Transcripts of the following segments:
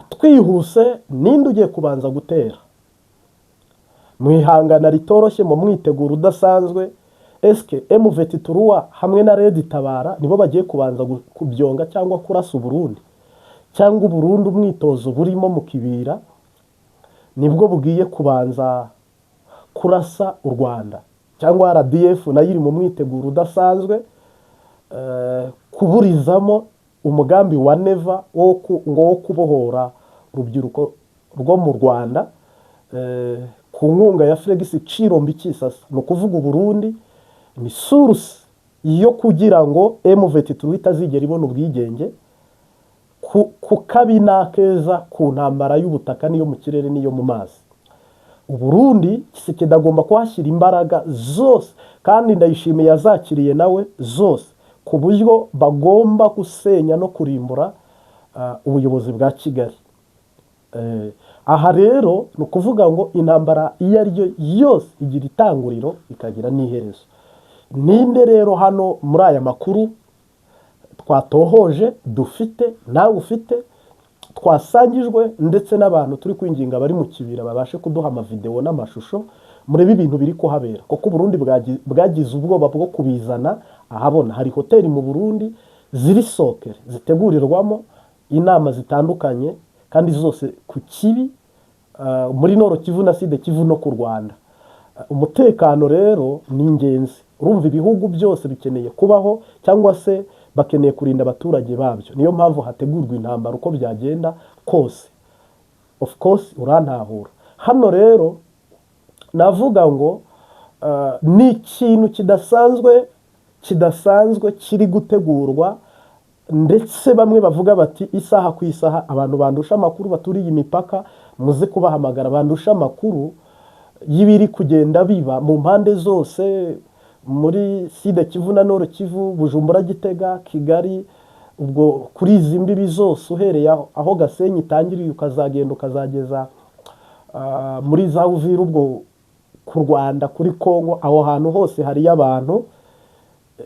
twihuse ninde ugiye kubanza gutera mwihangana ritoroshye mu mwiteguro udasanzwe. eske M23 hamwe na Red Tabara nibo bagiye kubanza kubyonga cyangwa kurasa Burundi, cyangwa Burundi umwitozo burimo mu kibira nibwo bugiye kubanza kurasa u Rwanda, cyangwa RDF nayo iri mu mwiteguro udasanzwe kuburizamo umugambi wa Neva wo kubohora urubyiruko rwo mu Rwanda ku nkunga ya Felix Cirombi Kisasa. No kuvuga Burundi ni source yo kugira ngo M23 itazigera ibona ubwigenge ku kabina keza ku ntambara y'ubutaka niyo mu kirere niyo mu mazi. Uburundi Tshisekedi agomba kuhashyira imbaraga zose, kandi ndayishimiye yazakiriye nawe zose, ku buryo bagomba gusenya no kurimbura ubuyobozi bwa Kigali. Aha rero ni ukuvuga ngo intambara iyo ari yo yose igira itanguriro ikagira n'iherezo. Ninde rero hano muri aya makuru twatohoje dufite nawe ufite twasangijwe ndetse n'abantu turi kwinginga bari mu kibira babashe kuduha amavideo n'amashusho murebe ibintu biri kuhabera, kuko Burundi bwagize ubwoba bwo kubizana ahabona. Hari hoteli mu Burundi ziri sokere zitegurirwamo inama zitandukanye, kandi zose ku kibi muri Nord Kivu na Sud Kivu no ku Rwanda. Umutekano rero ni ingenzi. Urumva ibihugu byose bikeneye kubaho cyangwa se bakeneye kurinda abaturage babyo, niyo mpamvu hategurwa intambara uko byagenda kose. Of course urantahura hano rero navuga ngo ni ikintu kidasanzwe kiri gutegurwa, ndetse bamwe bavuga bati isaha ku isaha abantu bandusha amakuru baturiye imipaka muze kubahamagara bandusha amakuru y'ibiri kugenda biba mu mpande zose muri Sud Kivu na Nord Kivu, Bujumbura, Gitega, Kigali, ubwo kuri izi mbibi zose uhereye aho Gasenyi itangiriye ukazagenda ukazageza muri za Uvira, ubwo ku Rwanda, kuri Kongo, aho hantu hose hari abantu.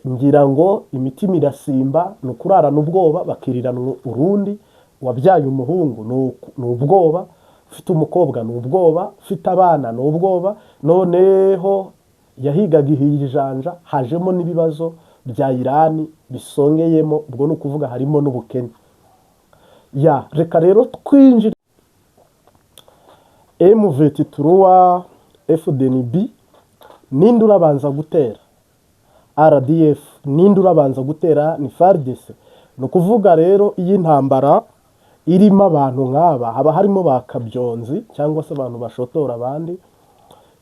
Ngira ngo imitima irasimba, ni ukurarana ubwoba bakirirana urundi. Wabyaye umuhungu ni ubwoba, ufite umukobwa ni ubwoba, ufite abana ni ubwoba, noneho yahigaga ihijanja hajemo n'ibibazo bya Irani bisongeyemo, ubwo ni ukuvuga harimo n'ubukene. Reka rero twinjire M23 FDNB ninde urabanza gutera, RDF ninde urabanza gutera, ni FARDC. No kuvuga rero iyi ntambara irimo abantu nk'aba haba harimo bakabyonzi cyangwa se abantu bashotora abandi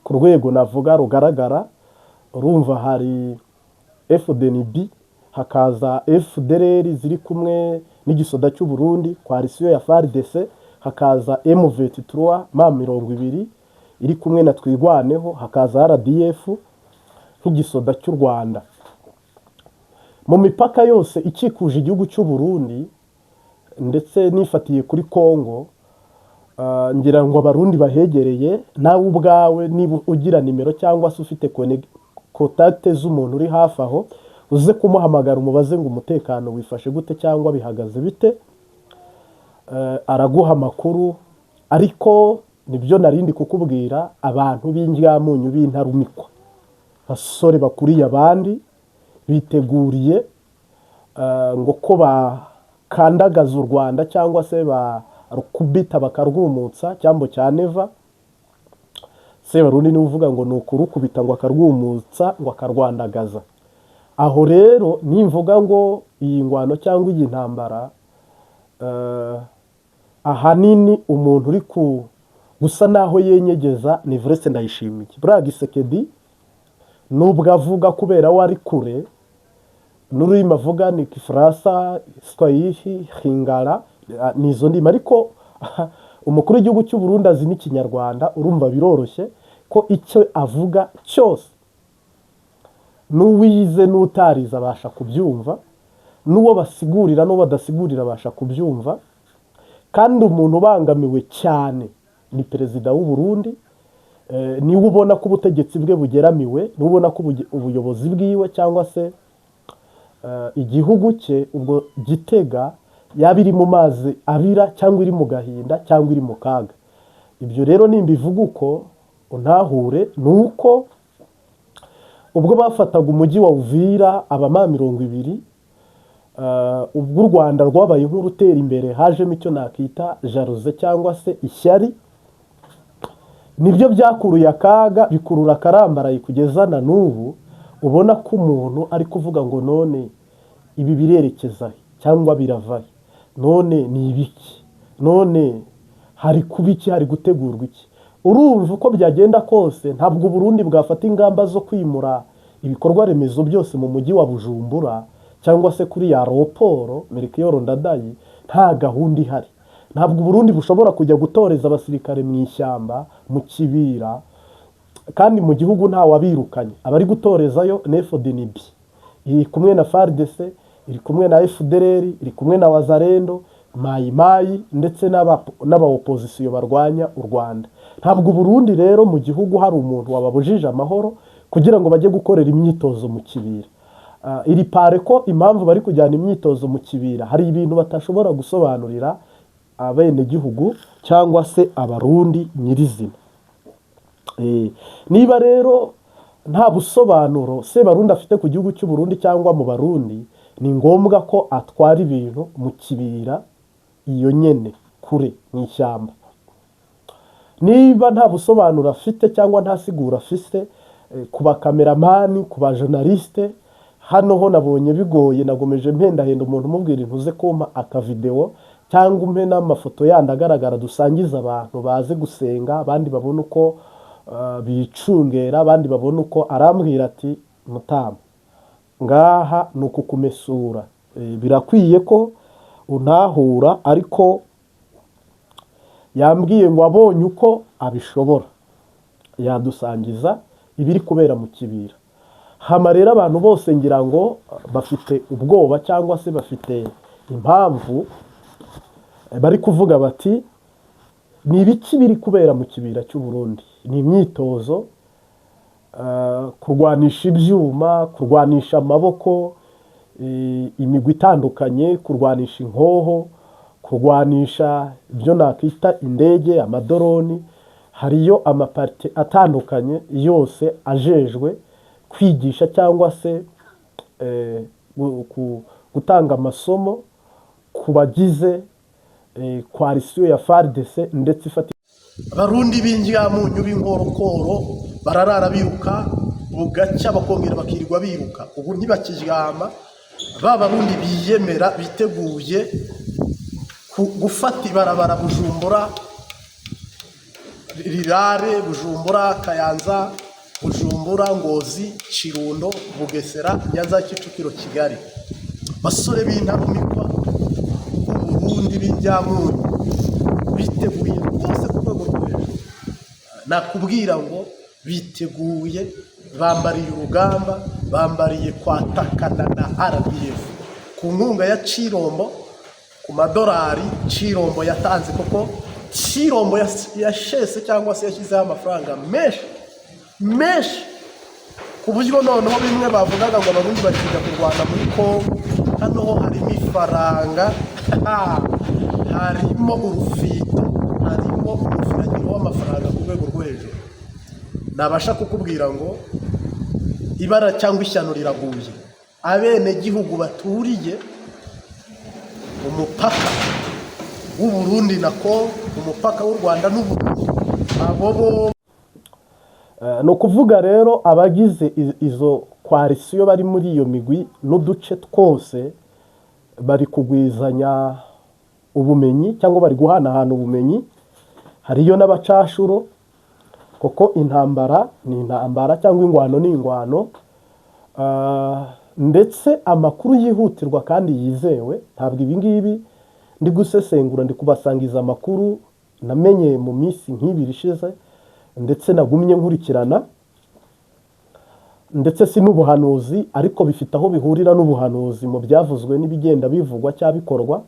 ku rwego navuga rugaragara. Urumva hari FDNB, hakaza FDLR ziri kumwe n'igisoda cy'u Burundi coalition ya FARDC, hakaza M23 M20 iri kumwe na Twigwaneho, hakaza RDF nk'igisoda cy'u Rwanda. Mu mipaka yose ikikuje igihugu cy'u Burundi ndetse nifatiye kuri Kongo, ngira ngo abarundi bahegereye, nawe ubwawe niba ugira nimero cyangwa se ufite contact z'umuntu uri hafi aho, uze kumuhamagara umubaze ngo umutekano wifashe gute cyangwa bihagaze bite, araguha amakuru. Ariko nibyo narindi kukubwira, abantu b'indyamunyu b'intarumikwa, basore bakuriye abandi biteguriye ngo ko bakandagaza u Rwanda cyangwa se barukubita bakarwumutsa cyambo cya Neva. Sebarundi ni uvuga ngo nukurukubita ngo akarwumutsa ngo akarwandagaza. Aho rero nimvuga ngo iyi ngwano cyangwa iyi ntambara ahanini umuntu uri gusa naho yenyegeza ni Vrese Ndayishimiye. Buriya Gisekedi nubwo avuga kubera wari kure, n'ururimi avuga ni Kifaransa, Swahili, Lingala, nizo ndimi, ariko umukuru w'igihugu cy'u Burundi azi n'Ikinyarwanda. Urumva biroroshye ko icyo avuga cyose n'uwize n'utarize abasha kubyumva, n'uwo basigurira n'uwo badasigurira abasha kubyumva. Kandi umuntu ubangamiwe cyane ni perezida w'u Burundi, niwe ubona ko ubutegetsi bwe bugeramiwe, niwe ubona ko ubuyobozi bwiwe cyangwa se igihugu cye ubwo Gitega yaba iri mu mazi abira cyangwa iri mu gahinda cyangwa iri mu kaga. Ibyo rero nimbivuga uko untahure ni uko ubwo bafataga umujyi wa Uvira abama 200, ubwo u Rwanda rwabaye nk'urutera imbere hajemo icyo nakita jaruze cyangwa se ishyari, nibyo byakuruye akaga bikurura akarambaraye kugeza na n'ubu ubona ko umuntu ari kuvuga ngo none ibi birerekeza cyangwa biravahe, none ni ibiki, none hari kuba iki, hari gutegurwa iki. Urumva uko byagenda kose ntabwo Burundi bwafata ingamba zo kwimura ibikorwa remezo byose mu mujyi wa Bujumbura cyangwa se kuri ya aeroport Melchior Ndadaye nta gahunda ihari. Ntabwo Burundi bushobora kujya gutoreza abasirikare mu ishyamba mu kibira kandi mu gihugu nta wabirukanye. Abari gutorezayo NFDNB iri kumwe na FARDC, iri kumwe na FDLR, iri kumwe na Wazalendo, Mayi ndetse n'aba opposition barwanya u Rwanda. Ntabwo Burundi rero mu gihugu hari umuntu wababujije amahoro kugira ngo bajye gukorera imyitozo mu kibira. Iri pare ko impamvu bari kujyana imyitozo mu kibira hari ibintu batashobora gusobanurira abene gihugu cyangwa se abarundi nyirizina. Niba rero nta busobanuro Sebarundi afite ku gihugu cy'u Burundi cyangwa mu Barundi, ni ngombwa ko atwara ibintu mu kibira iyo nyene kure mu ishyamba. Niba nta busobanuro afite cyangwa nta sigura afite ku bakameramani, ku bajournaliste, hano ho nabonye bigoye, nagomeje mpendahenda umuntu umubwira intuze kumpa akavideo cyangwa umpe n'amafoto yandi agaragara dusangiza abantu baze gusenga, abandi babona uko bicungera, abandi babona uko. Arambwira ati Mutama, ngaha ni ukukumesura, birakwiye ko untahura, ariko yambwiye ngo abonye uko abishobora yadusangiza ibiri kubera mu kibira. Hama rero abantu bose ngira ngo bafite ubwoba cyangwa se bafite impamvu bari kuvuga bati ni ibiki biri kubera mu kibira cy'u Burundi. Ni imyitozo, kurwanisha ibyuma, kurwanisha amaboko, imigwi itandukanye, kurwanisha inkoho, kurwanisha ibyo nakita indege, amadoroni. Hariyo amaparti atandukanye yose ajejwe kwigisha cyangwa se gutanga amasomo ku bagize coalition ya FARDC ndetse ifata. Abarundi b'injyamunyu b'inkorokoro bararara biruka, bugacya bakongera bakirirwa biruka. Ubu ntibakiryama, ba Barundi biyemera biteguye gufata ibarabara Bujumbura Rirare, Bujumbura Kayanza, Bujumbura Ngozi, Kirundo, Bugesera, Nyanza, Kicukiro, Kigali. Basore b'intarumikwa Burundi b'injyamunyu biteguye rwose ku rwego rwo hejuru. Nakubwira ngo biteguye, bambariye urugamba, bambariye kwatakana na RDF ku nkunga ya Cirombo, ku madolari Cirombo yatanze, koko Cirombo yashese cyangwa se yashyizeho amafaranga menshi ku buryo noneho bimwe bavugaga ngo Abarundi bakiga kurwana muri Kongo, hano ho harimo ifaranga, harimo urufito, harimo umufuragiro w'amafaranga ku rwego rwo hejuru. Nabasha kukubwira ngo ibara cyangwa ishyano riraguye. Abene gihugu baturiye umupaka w'u Burundi na Kongo, umupaka w'u Rwanda n'u Burundi, abo no kuvuga rero abagize izo coalition bari muri iyo migwi n'uduce twose bari kugwizanya ubumenyi cyangwa bari guhanahana ubumenyi. Hariyo n'abacashuro, koko intambara ni intambara cyangwa ingwano ni ingwano, ndetse amakuru yihutirwa kandi yizewe. Ntabwo ibi ngibi ndi gusesengura, ndi kubasangiza amakuru namenye mu minsi nk'ibiri ishize ndetse nagumye nkurikirana, ndetse si n'ubuhanuzi, ariko bifite aho bihurira n'ubuhanuzi mu byavuzwe n'ibigenda bivugwa cyangwa bikorwa.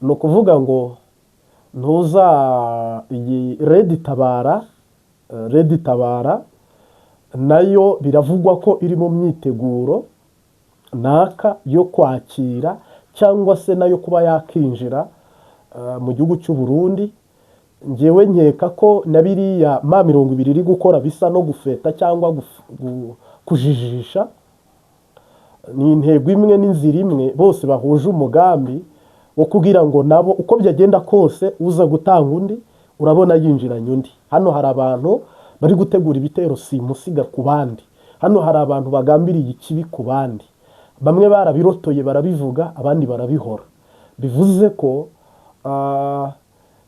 No kuvuga ngo ntuza iyi Red Tabara nayo biravugwa ko iri mu myiteguro naka yo kwakira cyangwa se nayo kuba yakinjira mu gihugu cy'u Burundi. Ngewe nkeka ko na biriya M23 iri gukora bisa no gufeta cyangwa kujijisha, ni intego imwe n'inzira imwe, bose bahuje umugambi wo kugira ngo nabo uko byagenda kose uza gutanga undi urabona yinjiranye undi. Hano hari abantu bari gutegura ibitero simusiga ku bandi, hano hari abantu bagambiriye ikibi ku bandi, bamwe barabirotoye barabivuga, abandi barabihora. Bivuze ko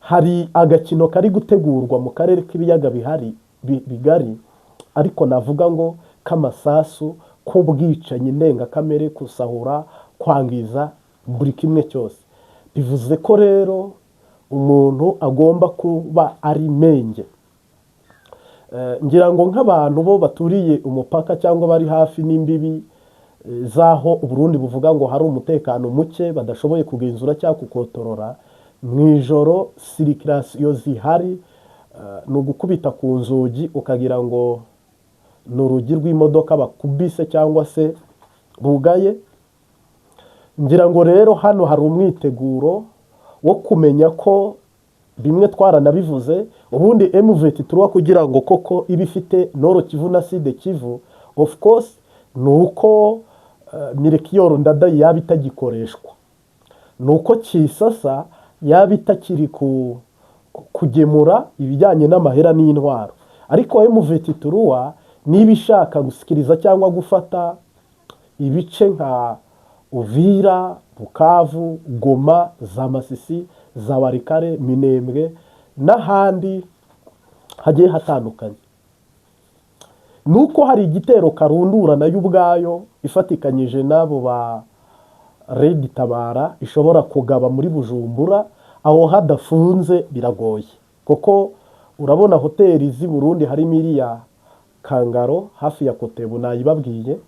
hari agakino kari gutegurwa mu karere k'ibiyaga bigari, ariko navuga ngo k'amasasu, k'ubwicanyi ndengakamere, kusahura, kwangiza buri kimwe cyose. Bivuze ko rero umuntu agomba kuba ari menge. Ngira ngo nk'abantu bo baturiye umupaka cyangwa bari hafi n'imbibi zaho Uburundi buvuga ngo hari umutekano muke, badashoboye kugenzura cyangwa kukotorora, mu ijoro sirikirasiyo zihari, ni ugukubita ku nzugi ukagira ngo ni urugi rw'imodoka bakubise cyangwa se rugaye. Ngira ngo rero hano hari umwiteguro wo kumenya ko bimwe twaranabivuze, ubundi M23 kugira ngo koko iba ifite Nord Kivu na Sud Kivu, of course ni uko Melchior Ndadaye yaba itagikoreshwa, ni uko Kisasa yaba itakiri kugemura ibijyanye n'amahera n'intwaro. Ariko M23 niba ishaka gusikiriza cyangwa gufata ibice nka Uvira, Bukavu, Goma, za Masisi, za Warikare, Minembwe n'ahandi hagiye hatandukanye, nuko hari igitero karundura nayo ubwayo ifatikanyije nabo ba Red Tabara ishobora kugaba muri Bujumbura, aho hadafunze biragoye. Kuko urabona hoteli z'i Burundi hari iriya Kangaro hafi ya Kotebu, nayibabwiye.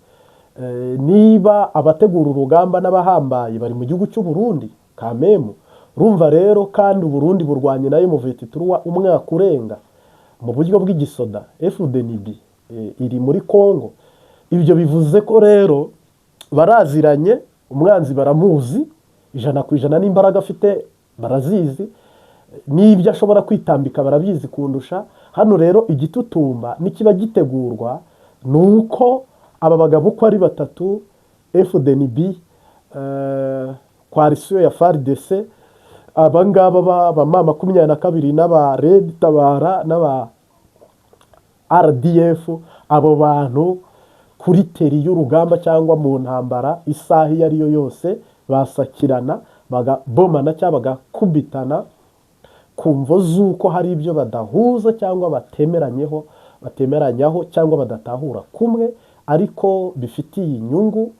Niba abategura urugamba n'abahambaye bari mu gihugu cy'u Burundi kamemu, urumva rero kandi Burundi burwanye nayo M23 umwaka urenga mu buryo bw'igisoda. FDNB iri muri Kongo. Ibyo bivuze ko rero baraziranye, umwanzi baramuzi 100% n'imbaraga afite barazizi, n'ibyo ashobora kwitambika barabizi kundusha. Hano rero igitutumba nikiba gitegurwa nuko aba bagabo uko ari batatu, FDNB, coalition ya FARDC, abangaba ba M22 n'aba Red Tabara n'aba RDF, abo bantu kuri teri y'urugamba cyangwa mu ntambara isaha iyo ariyo yose basakirana, bagabomana cyangwa bagakubitana kumvo z'uko hari ibyo badahuza cyangwa batemeranyaho cyangwa badatahura kumwe, ariko bifitiye inyungu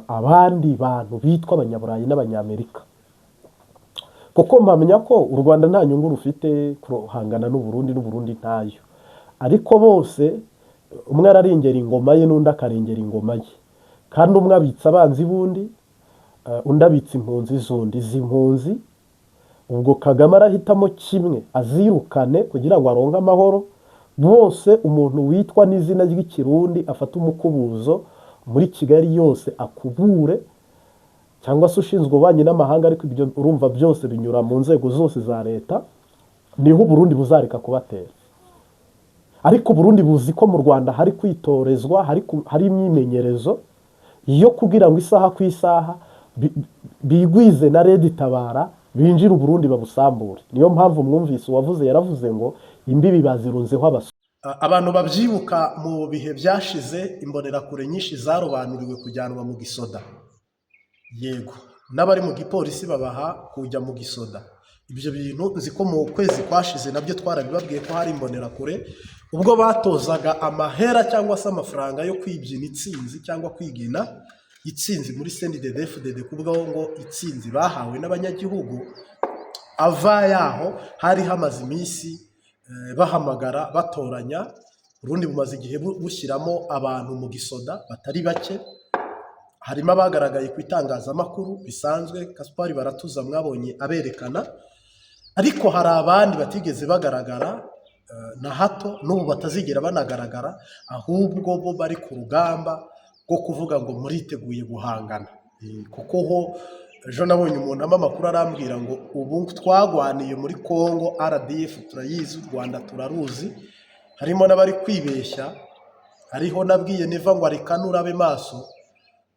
abandi bantu bitwa abanyaburayi n'abanyamerika. Kuko mpamenya ko u Rwanda nta nyungu rufite kuhangana n'Uburundi, n'Uburundi ntayo, ariko bose umwe ararengera ingoma ye n'undi akarengera ingoma ye, kandi umwe abitsa abanzi bundi, undi abitsa impunzi z'undi. Izi mpunzi ubwo Kagame arahitamo kimwe, azirukane kugira ngo aronke amahoro. Bose umuntu witwa n'izina ry'ikirundi afata umukubuzo muri Kigali yose akubure, cyangwa se ushinzwe ububanyi n'amahanga, ariko ibyo urumva byose binyura mu nzego zose za leta, niho Burundi buzareka kubatera. Ariko Burundi buzi ko mu Rwanda hari kwitorezwa, hari imyimenyerezo yo kugira ngo isaha ku isaha bigwize na Red Tabara binjira Burundi babusambure. Niyo mpamvu mwumvise uwavuze yaravuze ngo imbibi bazirunzeho abasore. Abantu babyibuka mu bihe byashize, imbonerakure nyinshi zarobanuriwe kujyanwa mu gisoda. Yego, n'abari mu gipolisi babaha kujya mu gisoda. Ibyo bintu nzi ko mu kwezi kwashize nabyo twarabibabwiye ko hari imbonerakure ubwo batozaga amahera cyangwa se amafaranga yo kwibyina itsinzi cyangwa kwigina itsinzi muri CNDD-FDD, kubwo ngo itsinzi bahawe n'abanyagihugu. Ava yaho hari hamaze iminsi bahamagara batoranya. Burundi bumaze igihe bushyiramo abantu mu gisoda batari bake, harimo abagaragaye ku itangazamakuru bisanzwe, Gaspard Baratuza mwabonye aberekana, ariko hari abandi batigeze bagaragara na hato, n'ubu batazigera banagaragara, ahubwo bo bari ku rugamba rwo kuvuga ngo muriteguye guhangana. kuko ho ejo nabonye umuntu ama amakuru arambwira ngo ubu twagwaniye muri Congo RDF turayizi, u Rwanda turaruzi, harimo n'abari kwibeshya. Hariho nabwiye Neva ngo arikanura abe maso,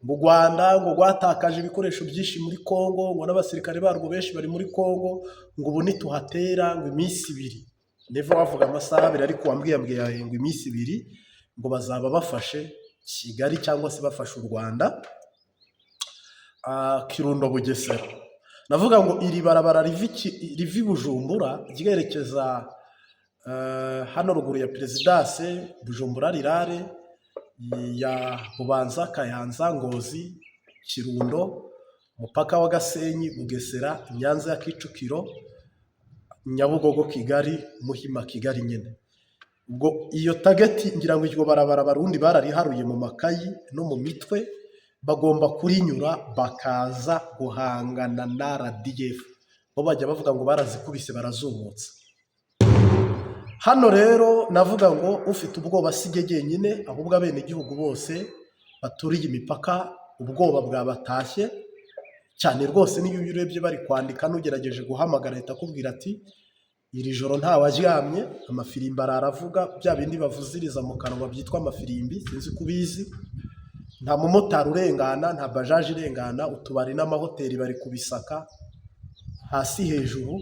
ngo u Rwanda ngo rwatakaje ibikoresho byinshi muri Congo, ngo n'abasirikare barwo benshi bari muri Congo, ngo ubu nituhatera ngo iminsi 2. Neva wavuga amasaha 2, ariko wambwiye ngo iminsi 2 ngo bazaba bafashe Kigali cyangwa se bafashe u Rwanda, Kirundo Bugesera. Navuga ngo iri barabara rivi Bujumbura ryerekeza hano ruguru ya Perezidanse Bujumbura Rirare, ya Bubanza Kayanza Ngozi Kirundo, umupaka wa Gasenyi Bugesera, Nyanza ya Kicukiro, Nyabugogo Kigali, Muhima Kigali nyine. Ubwo iyo tageti ngira ngo iryo barabara barundi barariharuye mu makayi no mu mitwe, bagomba kurinyura bakaza guhangana na RDF. Bo bajya bavuga ngo barazikubise barazumutse. Hano rero navuga ngo ufite ubwoba sigege nyine, ahubwo abene igihugu bose baturiye imipaka ubwoba bwabatashye cyane rwose. Niyo urebye bari kwandika n'ugerageje guhamagara leta kubwira ati iri joro nta waryamye, amafirimbi aravuga, bya bindi bavuziriza mu kanwa byitwa amafirimbi, sinzi kubizi. Nta mumotari urengana, nta bajaje irengana, utubari n'amahoteli bari kubisaka hasi hejuru.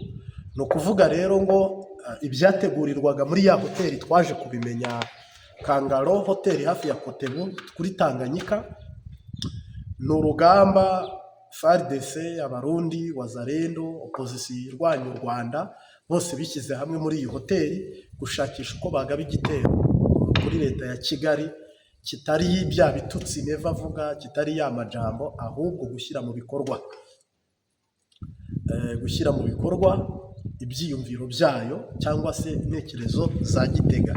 No kuvuga rero ngo ibyategurirwaga muri ya hoteli twaje kubimenya, Kangaro hoteli hafi ya Kotebu kuri Tanganyika, ni urugamba FARDC, Abarundi, Wazalendo, opposition irwanya u Rwanda, bose bishyize hamwe muri iyi hoteli gushakisha uko bagaba igitero kuri leta ya Kigali, kitari bya bitutsi Neva avuga, kitari ya majambo, ahubwo gushyira mu bikorwa ibyiyumviro byayo cyangwa se intekerezo za Gitega.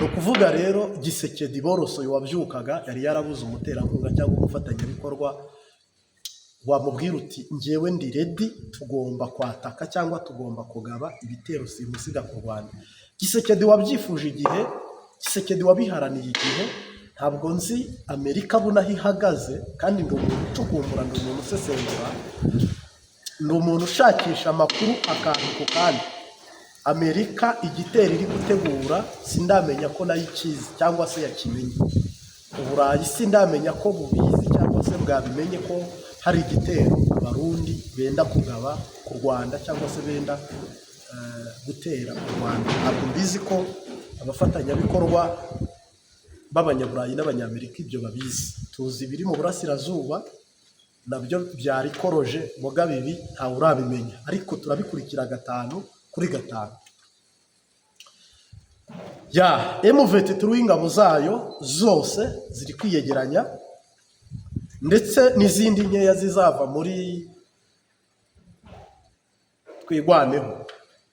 No kuvuga rero Gisekedi Boroso wabyukaga yari yarabuze umuterankunga cyangwa umufatanyabikorwa wamubwira uti ngewe ndi ready, tugomba kwataka cyangwa tugomba kugaba ibitero simusiga ku Rwanda. Gisekedi wabyifuje igihe, Gisekedi wabiharaniye igihe. Ntabwo nzi Amerika bunaho ihagaze, kandi ndi umuntu ucukumbura, ndi umuntu usesengura, ndi umuntu ushakisha amakuru akantu ku kandi. Amerika igitero iri gutegura sindamenya ko nayo ikizi cyangwa se yakimenye. Uburayi sindamenya ko bubizi cyangwa se bwabimenye ko hari igitero Abarundi benda kugaba ku Rwanda cyangwa se benda gutera u Rwanda. Ntabwo mbizi ko abafatanyabikorwa b'Abanyaburayi n'Abanyamerika ibyo babizi. Tuzi biri mu burasirazuba nabyo byari koroje muga bibi ntawe urabimenya, ariko turabikurikira 5 kuri 5. Ya M23 ingabo zayo zose ziri kwiyegeranya, ndetse n'izindi nkeya zizava muri Twigwaneho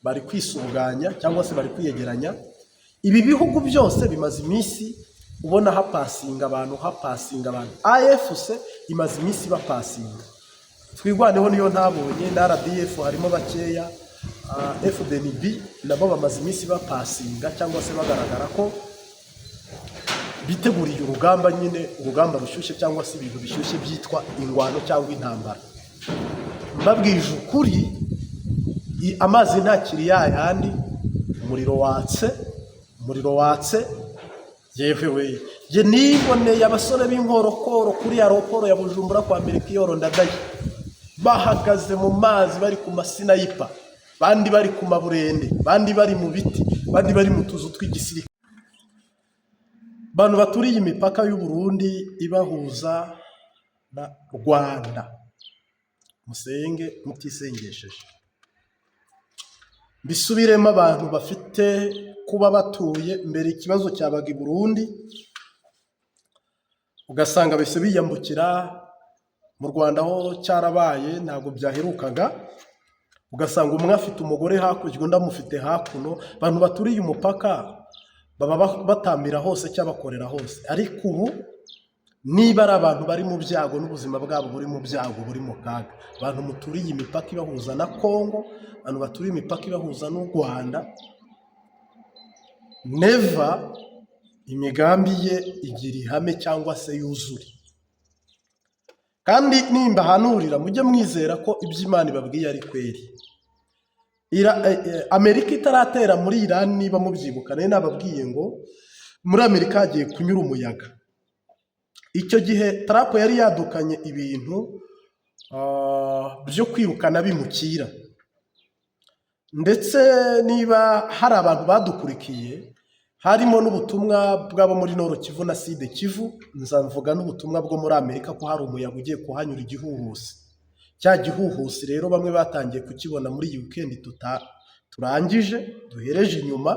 bari kwisuganya cyangwa se bari kwiyegeranya. Ibi bihugu byose bimaze iminsi ubona hapasinga abantu. AFC imaze iminsi bapasinga. Twigwaneho niyo ntabonye, na RDF harimo bakeya, FDNB nabo bamaze iminsi bapasinga cyangwa se bagaragara ko biteguriye urugamba, nyine urugamba rushyushye cyangwa se ibintu bishyushye byitwa ingwano cyangwa intambara. Mbabwije ukuri, amazi ntakiri yayandi, umuriro watse. Yewe je niboneye abasore b'inkorokoro kuri aeroport ya Bujumbura kwa Melchior Ndadaye bahagaze mu mazi bari ku masinayipa, bandi bari ku maburende, bandi bari mu biti, bandi bari mu tuzu tw'igisirikare. Bantu baturiye imipaka y'u Burundi ibahuza na Rwanda, musenge mutisengesheje. Bisubiremo abantu bafite kuba batuye mbere ikibazo cyabaga i Burundi, ugasanga bise biyambukira mu Rwanda ho cyarabaye ntabwo byaherukaga, ugasanga umwe afite umugore hakurya undi amufite hakuno. Abantu baturiye umupaka baba batambira hose cyabakorera hose. Ariko ubu niba ari abantu bari mu byago n'ubuzima bwabo buri mu byago, buri mu kaga, abantu muturiye imipaka ibahuza na Kongo, abantu baturiye imipaka ibahuza n'u Rwanda, Neva imigambi ye igira ihame cyangwa se yuzure. kandi nimba hanurira mujye mwizera ko ibyo Imana ibabwiye ari kweri. Amerika itaratera muri Iran, niba mubyibuka, nari nababwiye ngo muri Amerika hagiye kunyura umuyaga. Icyo gihe Trump yari yadukanye ibintu byo kwirukana bimukira, ndetse niba hari abantu badukurikiye, harimo n'ubutumwa bw'abo muri Nord Kivu na Sud Kivu, nzamvuga n'ubutumwa bwo muri Amerika ko hari umuyaga ugiye kuhanyura igihuhusi. Cya gihuhusi rero bamwe batangiye kukibona muri iyi weekend turangije duhereje inyuma,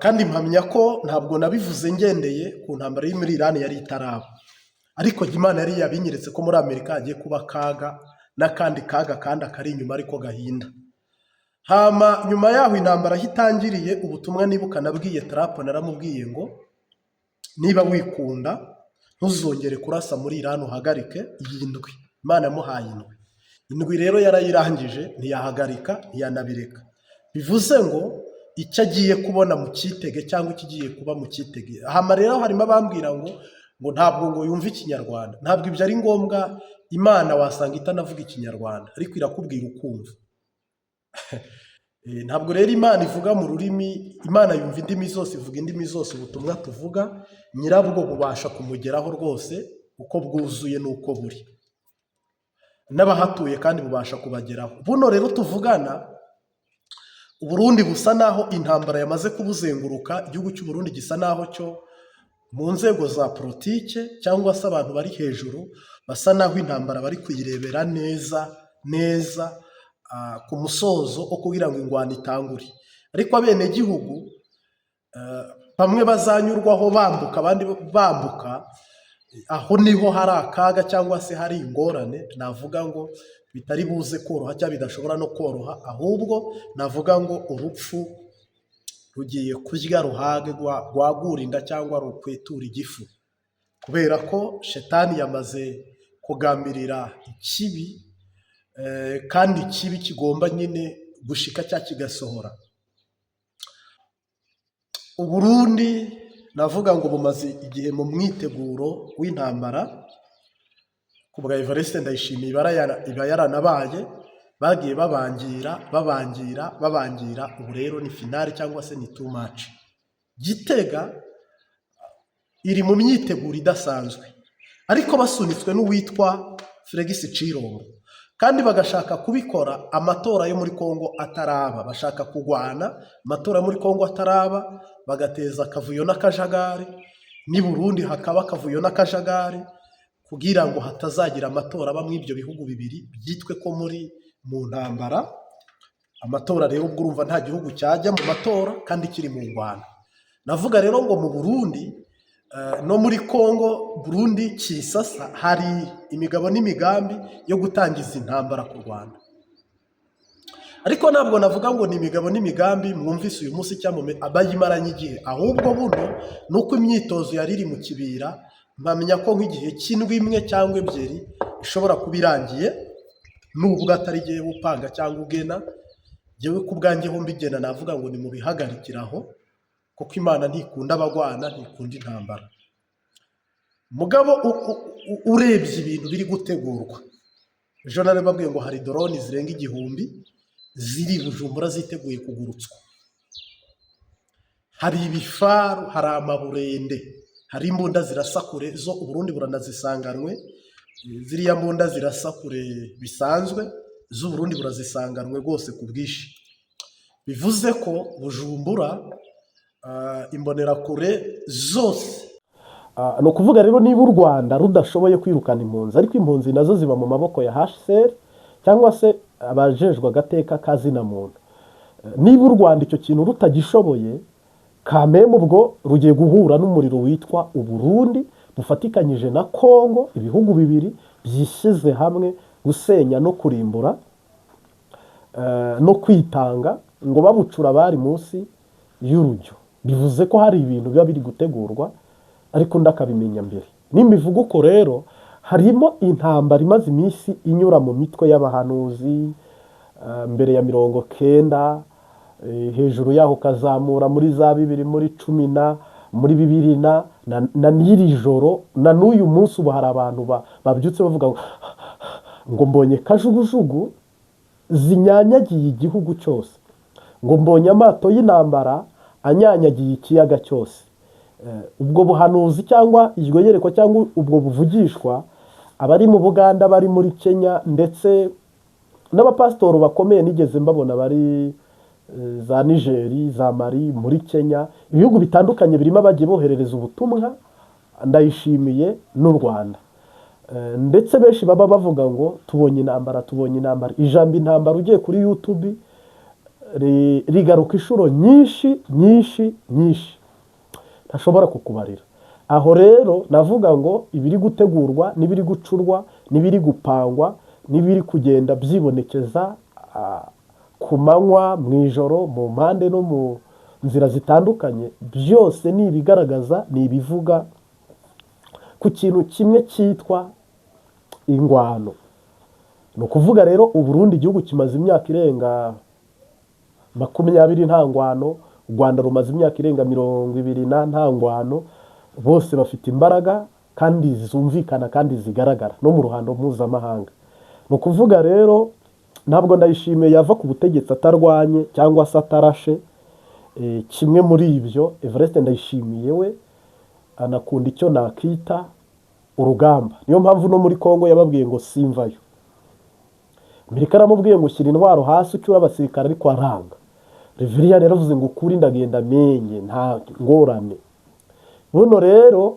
kandi mpamya ko ntabwo nabivuze ngendeye ku ntambara yo muri Iran yari itaraba, ariko Imana yari yabinyeretse ko muri Amerika hagiye kuba kaga, n'akandi kaga kandi akari inyuma ariko gahinda. Hama nyuma yaho intambara hitangiriye, ubutumwa nibuka nabwiye Trump, naramubwiye ngo niba wikunda ntuzongere kurasa muri Iran, uhagarike iyi ndwi. Imana yamuhaye indwi rero yarayirangije, ntiyahagarika ntiyanabireka. Bivuze ngo icyo agiye kubona mu cyitege cyangwa ikigiye kuba mu cyitege. Hama rero harimo abambwira ngo ntabwo ngo yumve Ikinyarwanda. Ntabwo ibyo ari ngombwa, Imana wasanga itanavuga Ikinyarwanda ariko irakubwira ukumva. Ntabwo rero Imana ivuga mu rurimi, Imana yumva indimi zose, ivuga indimi zose. Ubutumwa tuvuga nyirabwo bubasha kumugeraho rwose uko bwuzuye n'uko buri, n'abahatuye kandi bubasha kubageraho. Buno rero tuvugana, Uburundi busa naho intambara yamaze kubuzenguruka. Igihugu cy'u Burundi gisa naho cyo mu nzego za politike cyangwa se abantu bari hejuru basa naho intambara bari kuyirebera neza ku musozo wo kugira ngo ingwano itangure. Ariko abenegihugu bamwe bazanyurwaho bambuka, abandi bambuka, aho niho hari akaga cyangwa se hari ingorane. Navuga ngo bitari buze koroha cyangwa bidashobora no koroha, ahubwo navuga ngo urupfu rugiye kurya ruhage rwagura inda cyangwa rukwetura igifu, kubera ko shetani yamaze kugambirira ikibi, kandi ikibi kigomba nyine gushika cya kigasohora. Uburundi navuga ngo bumaze igihe mu mwiteguro w'intambara. Ku bwa Evariste Ndayishimiye iba yaranabaye, bagiye babangira, ubu rero ni finale cyangwa se ni too much. Gitega iri mu myiteguro idasanzwe, ariko basunitswe n'uwitwa Felix Cirombo, kandi bagashaka kubikora amatora yo muri Kongo ataraba. Bashaka kugwana amatora yo muri Kongo ataraba, bagateza akavuyo n'akajagari, ni Burundi hakaba akavuyo n'akajagari, kugira ngo hatazagira amatora aba muri ibyo bihugu bibiri byitwe ko muri mu ntambara. Amatora rero ubwo urumva nta gihugu cyajya mu matora kandi kiri mu ngwano. Navuga rero ngo mu Burundi no muri Kongo, Burundi Kisasa, hari imigabo n'imigambi yo gutangiza intambara ku Rwanda. Ariko ntabwo navuga ngo ni imigabo n'imigambi mwumvise uyu munsi cyangwa abayimaranye igihe, ahubwo buno nuko imyitozo yari iri mu kibira. Mpamya ko nk'igihe cy'indwi imwe cyangwa ebyiri ishobora kuba irangiye, nubwo atari igihe upanga cyangwa ugena. Yewe ku bwanjye ho mbigena navuga ngo ni mu bihagarikiraho, kuko Imana ntikunda abagwana, ntikunda intambara. Mugabo urebye ibintu biri gutegurwa, ejo narababwiye ngo hari drone zirenga 1000 ziri Bujumbura ziteguye kugurutswa. Hari ibifaru, hari amaburende, hari imbunda zirasakure zo Uburundi buranazisanganwe. Ziriya mbunda zirasakure bisanzwe z'Uburundi burazisanganwe rwose ku bwishi. Bivuze ko Bujumbura imbonerakure zose, ni ukuvuga rero niba u Rwanda rudashoboye kwirukana impunzi, ariko impunzi nazo ziba mu maboko ya HCR cyangwa se abajejwe agateka kazina muntu. Niba u Rwanda icyo kintu rutagishoboye, kameme ubwo rugiye guhura n'umuriro witwa Uburundi bufatikanyije na Kongo, ibihugu bibiri byishyize hamwe gusenya no kurimbura no kwitanga, ngo babucura bari munsi y'urujyo. Bivuze ko hari ibintu biba biri gutegurwa, ariko ndakabimenya mbere. N'imivugo uko rero harimo intambara imaze iminsi inyura mu mitwe y'abahanuzi, mbere ya 90, hejuru yaho kazamura muri za 2010 muri 2000 na n'iri joro na n'uyu munsi ubu hari abantu babyutse bavuga ngo mbonye kajugujugu zinyanyagiye igihugu cyose, ngo mbonye amato y'intambara anyanyagiye ikiyaga cyose. Ubwo buhanuzi cyangwa iryo yerekwa cyangwa ubwo buvugishwa abari mu Buganda, bari muri Kenya, ndetse n'abapasitoro bakomeye nigeze mbabona bari za Nigeri, za Mali, muri Kenya, ibihugu bitandukanye birimo abagiye boherereza ubutumwa. Ndayishimiye n'u Rwanda, ndetse benshi baba bavuga ngo tubonye intambara, tubonye intambara. Ijambo intambara ugiye kuri YouTube rigaruka inshuro nyinshi nyinshi nyinshi ntashobora kukubarira. Aho rero navuga ngo ibiri gutegurwa n'ibiri gucurwa n'ibiri gupangwa n'ibiri kugenda byibonekeza ku manywa, mu ijoro, mu mpande no mu nzira zitandukanye, byose ni ibigaragaza, ni ibivuga ku kintu kimwe cyitwa ingwano. Ni ukuvuga rero Uburundi igihugu kimaze imyaka irenga 20 nta ngwano, u Rwanda rumaze imyaka irenga 20 nta ngwano, bose bafite imbaraga kandi zumvikana kandi zigaragara no mu ruhando mpuzamahanga. Ni ukuvuga rero ntabwo Ndayishimiye yava ku butegetsi atarwanye cyangwa se atarashe. Kimwe muri ibyo Evariste Ndayishimiye we anakunda icyo nakita urugamba. Niyo mpamvu no muri Kongo yababwiye ngo simvayo. Amerika aramubwiye ngo shyira intwaro hasi ucyura abasirikare, ariko aranga. Reveria rero avuze ngo ukuri ndagenda menye nta ngorane. Buno rero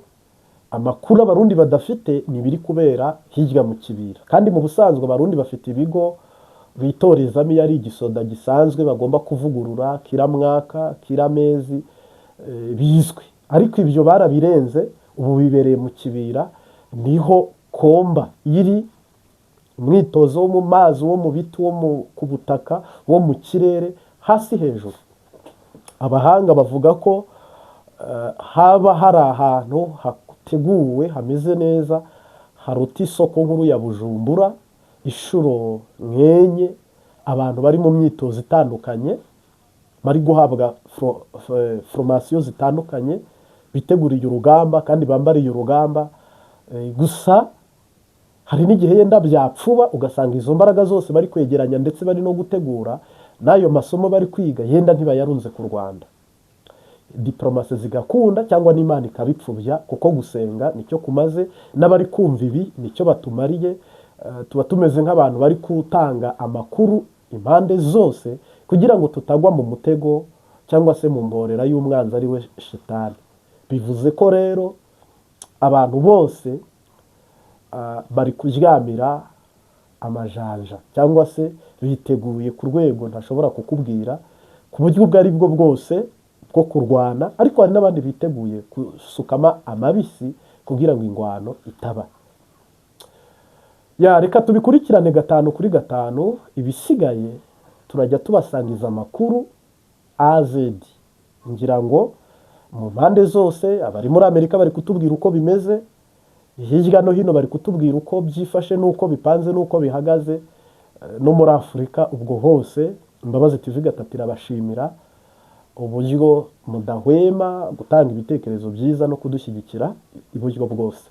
amakuru abarundi badafite ni biri kubera hirya mu kibira, kandi mu busanzwe abarundi bafite ibigo bitorezamo iyo ari igisoda gisanzwe bagomba kuvugurura kira mwaka kira mezi bizwi, ariko ibyo barabirenze. Ubu bibereye mu kibira, niho komba iri, umwitozo wo mu mazi, wo mu biti, wo ku butaka, wo mu kirere, hasi hejuru. Abahanga bavuga ko haba hari ahantu hateguwe hameze neza haruta isoko nkuru ya Bujumbura inshuro nkenye, abantu bari mu myitozo itandukanye, bari guhabwa formation zitandukanye, biteguriye urugamba kandi bambariye urugamba. Gusa hari n'igihe yenda byapfuba ugasanga izo mbaraga zose bari kwegeranya ndetse bari no gutegura n'ayo masomo bari kwiga yenda ntibayarunze ku Rwanda. Diplomasi zigakunda cyangwa n'Imana ikabipfubya, kuko gusenga nicyo kumaze, n'abari kumva ibi nicyo batumariye. Tuba tumeze nk'abantu bari gutanga amakuru impande zose kugira ngo tutagwa mu mutego cyangwa se mu mborera y'umwanzi ari we Shitani. Bivuze ko rero abantu bose bari kuryamira amajanja cyangwa se biteguye ku rwego ntashobora kukubwira, ku buryo ubwo ari bwo bwose bwo kurwana, ariko hari n'abandi biteguye gusukama amabisi kugira ngo ingwano itaba. Reka tubikurikirane 5 kuri 5, ibisigaye turajya tubasangiza amakuru AZ. Ngira ngo mu mpande zose, abari muri Amerika bari kutubwira uko bimeze, hirya no hino bari kutubwira uko byifashe n'uko bipanze n'uko bihagaze, no muri Afurika ubwo hose. Imbabazi TV gatatu irabashimira uburyo mudahwema gutanga ibitekerezo byiza no kudushyigikira iburyo bwose.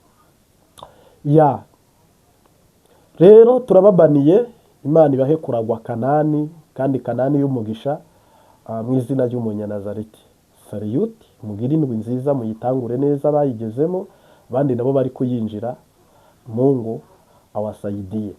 Rero turababaniye, Imana ibahe kuragwa Kanani, kandi Kanani y'umugisha, mu izina ry'Umunyanazareti. Sariyuti, mugire indwi nziza, muyitangure neza bayigezemo, abandi nabo bari kuyinjira. Mungu awasaidiye.